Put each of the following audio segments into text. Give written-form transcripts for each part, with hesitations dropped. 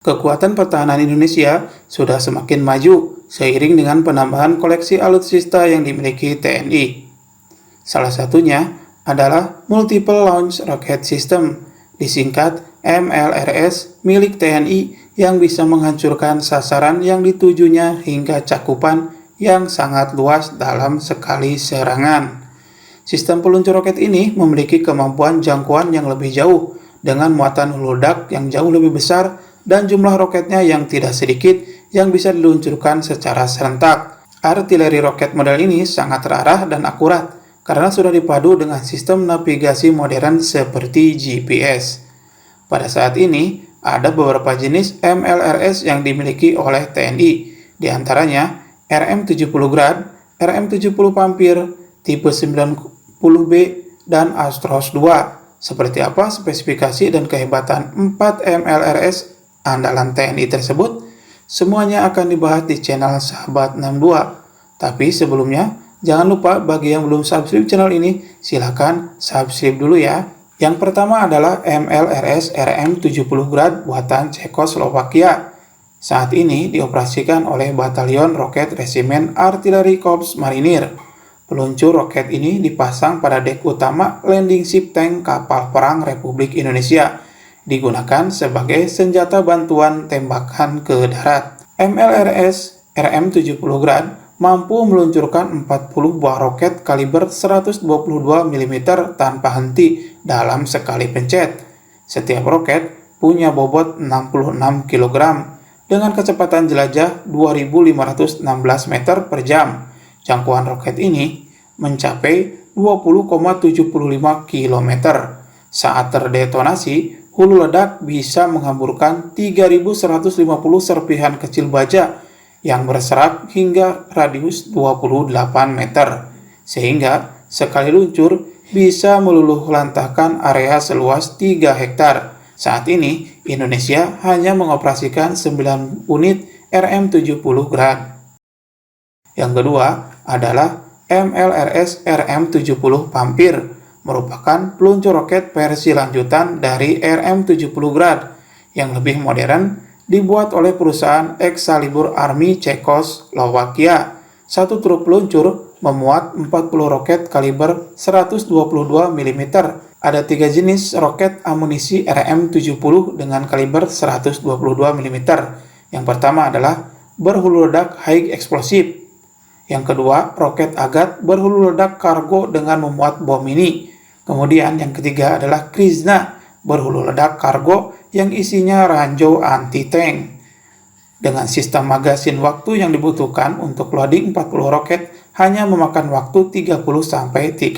Kekuatan pertahanan Indonesia sudah semakin maju seiring dengan penambahan koleksi alutsista yang dimiliki TNI. Salah satunya adalah Multiple Launch Rocket System, disingkat MLRS, milik TNI yang bisa menghancurkan sasaran yang ditujunya hingga cakupan yang sangat luas dalam sekali serangan. Sistem peluncur roket ini memiliki kemampuan jangkauan yang lebih jauh dengan muatan hulu ledak yang jauh lebih besar dan jumlah roketnya yang tidak sedikit yang bisa diluncurkan secara serentak. Artileri roket model ini sangat terarah dan akurat karena sudah dipadu dengan sistem navigasi modern seperti GPS. Pada saat ini, ada beberapa jenis MLRS yang dimiliki oleh TNI, di antaranya RM-70 Grad, RM-70 Pampir, tipe 90B, dan Astros II. Seperti apa spesifikasi dan kehebatan 4 MLRS andalan TNI tersebut? Semuanya akan dibahas di channel Sahabat 62. Tapi sebelumnya, jangan lupa bagi yang belum subscribe channel ini, silakan subscribe dulu ya. Yang pertama adalah MLRS RM-70 Grad buatan Cekoslovakia. Saat ini dioperasikan oleh Batalion Roket Resimen Artileri Korps Marinir. Peluncur roket ini dipasang pada dek utama landing ship tank kapal perang Republik Indonesia, digunakan sebagai senjata bantuan tembakan ke darat. MLRS RM-70 Grad mampu meluncurkan 40 buah roket kaliber 122 mm tanpa henti dalam sekali pencet. Setiap roket punya bobot 66 kg dengan kecepatan jelajah 2.516 meter per jam. Jangkauan roket ini mencapai 20,75 km. Saat terdetonasi, hulu ledak bisa menghamburkan 3.150 serpihan kecil baja yang berserak hingga radius 28 meter, sehingga sekali luncur bisa meluluh lantahkan area seluas 3 hektar. Saat ini, Indonesia hanya mengoperasikan 9 unit RM-70 Grad. Yang kedua adalah MLRS RM-70 Pampir, merupakan peluncur roket versi lanjutan dari RM-70 Grad yang lebih modern, dibuat oleh perusahaan Excalibur Army Cekoslovakia. Satu truk peluncur memuat 40 roket kaliber 122 mm. Ada 3 jenis roket amunisi RM-70 dengan kaliber 122 mm. Yang pertama adalah berhulu ledak high explosive. Yang kedua, roket Agat berhulu ledak kargo dengan memuat bom mini. Kemudian yang ketiga adalah Krishna berhulu ledak kargo yang isinya ranjau anti-tank. Dengan sistem magasin waktu yang dibutuhkan untuk loading 40 roket hanya memakan waktu 30-35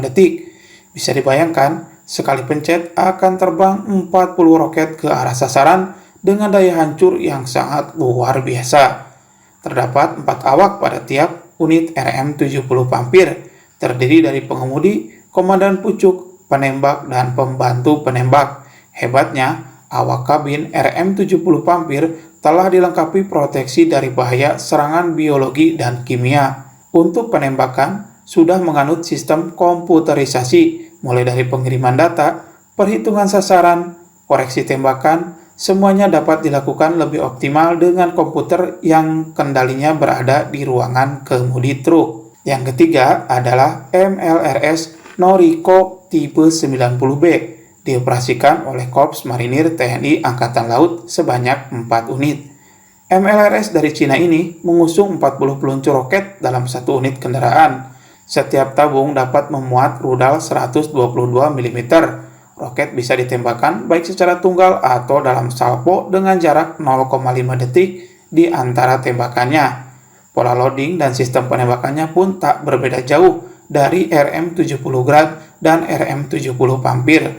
detik. Bisa dibayangkan, sekali pencet akan terbang 40 roket ke arah sasaran dengan daya hancur yang sangat luar biasa. Terdapat 4 awak pada tiap unit RM-70 Pampir, terdiri dari pengemudi, komandan pucuk, penembak, dan pembantu penembak. Hebatnya, awak kabin RM-70 Pampir telah dilengkapi proteksi dari bahaya serangan biologi dan kimia. Untuk penembakan, sudah menganut sistem komputerisasi, mulai dari pengiriman data, perhitungan sasaran, koreksi tembakan, semuanya dapat dilakukan lebih optimal dengan komputer yang kendalinya berada di ruangan kemudi truk. Yang ketiga adalah MLRS Noriko tipe 90B, dioperasikan oleh Korps Marinir TNI Angkatan Laut sebanyak 4 unit. MLRS dari Cina ini mengusung 40 peluncur roket dalam satu unit kendaraan. Setiap tabung dapat memuat rudal 122 mm. Roket bisa ditembakkan baik secara tunggal atau dalam salvo dengan jarak 0,5 detik di antara tembakannya. Pola loading dan sistem penembakannya pun tak berbeda jauh dari RM-70 Grad dan RM-70 Pampir.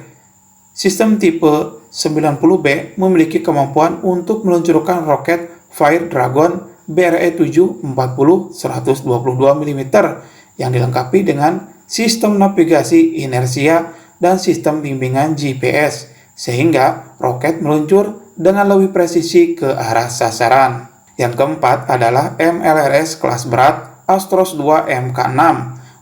Sistem tipe 90B memiliki kemampuan untuk meluncurkan roket Fire Dragon BRE-7 40 122 mm yang dilengkapi dengan sistem navigasi inersia dan sistem bimbingan GPS, sehingga roket meluncur dengan lebih presisi ke arah sasaran. Yang keempat adalah MLRS kelas berat Astros II Mk6,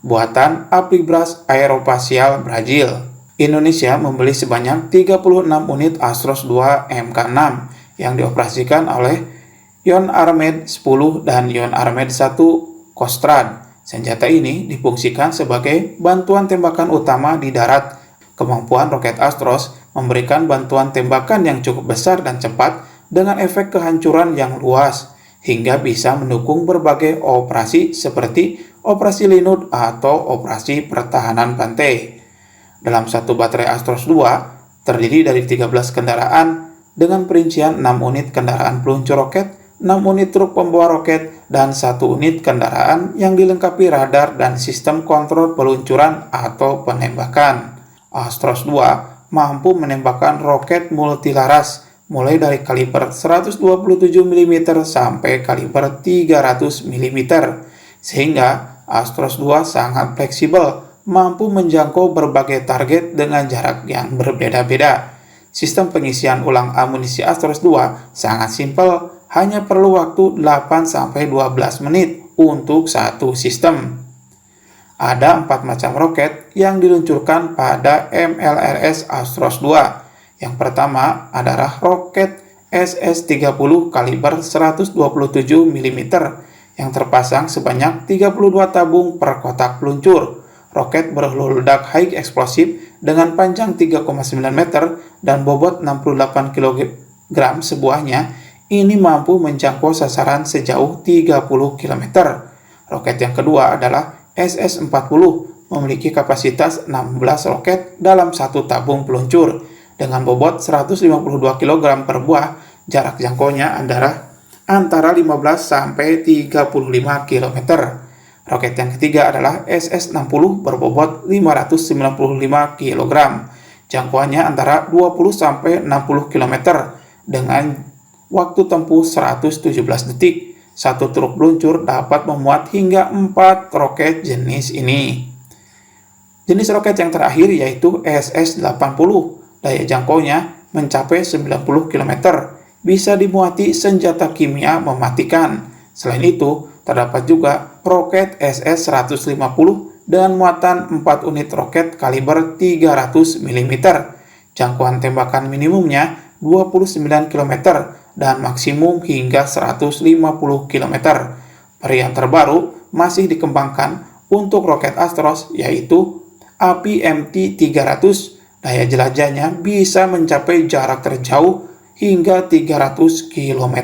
buatan Abribras Aerospatiale Brazil. Indonesia membeli sebanyak 36 unit Astros II Mk6 yang dioperasikan oleh Yon Armed 10 dan Yon Armed 1 Kostrad. Senjata ini difungsikan sebagai bantuan tembakan utama di darat. Kemampuan roket Astros memberikan bantuan tembakan yang cukup besar dan cepat dengan efek kehancuran yang luas, hingga bisa mendukung berbagai operasi seperti operasi Linut atau operasi pertahanan pantai. Dalam satu baterai Astros 2 terdiri dari 13 kendaraan dengan perincian 6 unit kendaraan peluncur roket, 6 unit truk pembawa roket, dan 1 unit kendaraan yang dilengkapi radar dan sistem kontrol peluncuran atau penembakan. Astros 2 mampu menembakkan roket multilaras mulai dari kaliber 127 mm sampai kaliber 300 mm, sehingga Astros 2 sangat fleksibel, mampu menjangkau berbagai target dengan jarak yang berbeda-beda. Sistem pengisian ulang amunisi Astros 2 sangat simpel, hanya perlu waktu 8-12 menit untuk satu sistem. Ada 4 macam roket yang diluncurkan pada MLRS Astros 2. Yang pertama adalah roket SS-30 kaliber 127 mm yang terpasang sebanyak 32 tabung per kotak peluncur. Roket berhulu ledak high explosive dengan panjang 3,9 meter dan bobot 68 kg sebuahnya. Ini mampu menjangkau sasaran sejauh 30 km. Roket yang kedua adalah SS-40, memiliki kapasitas 16 roket dalam satu tabung peluncur. Dengan bobot 152 kg per buah, jarak jangkaunya adalah antara 15 sampai 35 km. Roket yang ketiga adalah SS-60 berbobot 595 kg. Jangkauannya antara 20 sampai 60 km dengan waktu tempuh 117 detik. Satu truk peluncur dapat memuat hingga 4 roket jenis ini. Jenis roket yang terakhir yaitu SS-80. Daya jangkaunya mencapai 90 km. Bisa dimuati senjata kimia mematikan. Selain itu, terdapat juga roket SS-150 dengan muatan 4 unit roket kaliber 300 mm. Jangkauan tembakan minimumnya 29 km dan maksimum hingga 150 km. Varian terbaru masih dikembangkan untuk roket Astros yaitu APMT-300. Daya jelajahnya bisa mencapai jarak terjauh hingga 300 km.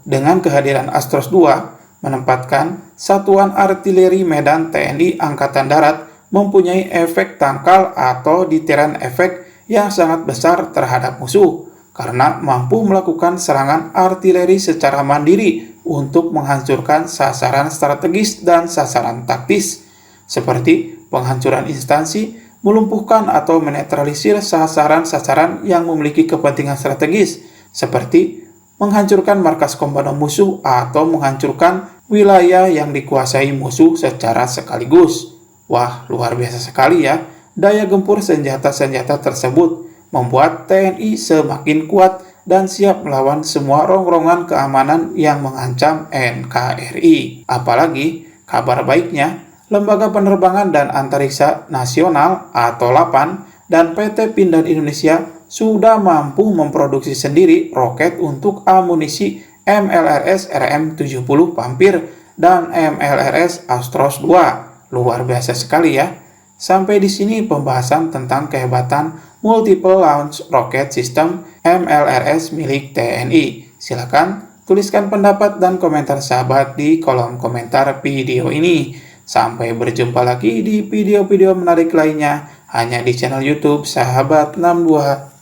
Dengan kehadiran Astros 2 menempatkan Satuan Artileri Medan TNI Angkatan Darat mempunyai efek tangkal atau deterrent efek yang sangat besar terhadap musuh karena mampu melakukan serangan artileri secara mandiri untuk menghancurkan sasaran strategis dan sasaran taktis seperti penghancuran instansi, melumpuhkan atau menetralisir sasaran-sasaran yang memiliki kepentingan strategis seperti menghancurkan markas komando musuh atau menghancurkan wilayah yang dikuasai musuh secara sekaligus. Wah, luar biasa sekali ya. Daya gempur senjata-senjata tersebut membuat TNI semakin kuat dan siap melawan semua rongrongan keamanan yang mengancam NKRI. Apalagi kabar baiknya, Lembaga Penerbangan dan Antariksa Nasional atau LAPAN dan PT Pindad Indonesia sudah mampu memproduksi sendiri roket untuk amunisi MLRS RM-70 Pampir dan MLRS Astros 2. Luar biasa sekali ya. Sampai di sini pembahasan tentang kehebatan Multiple Launch Rocket System MLRS milik TNI. Silakan tuliskan pendapat dan komentar sahabat di kolom komentar video ini. Sampai berjumpa lagi di video-video menarik lainnya hanya di channel YouTube Sahabat 62.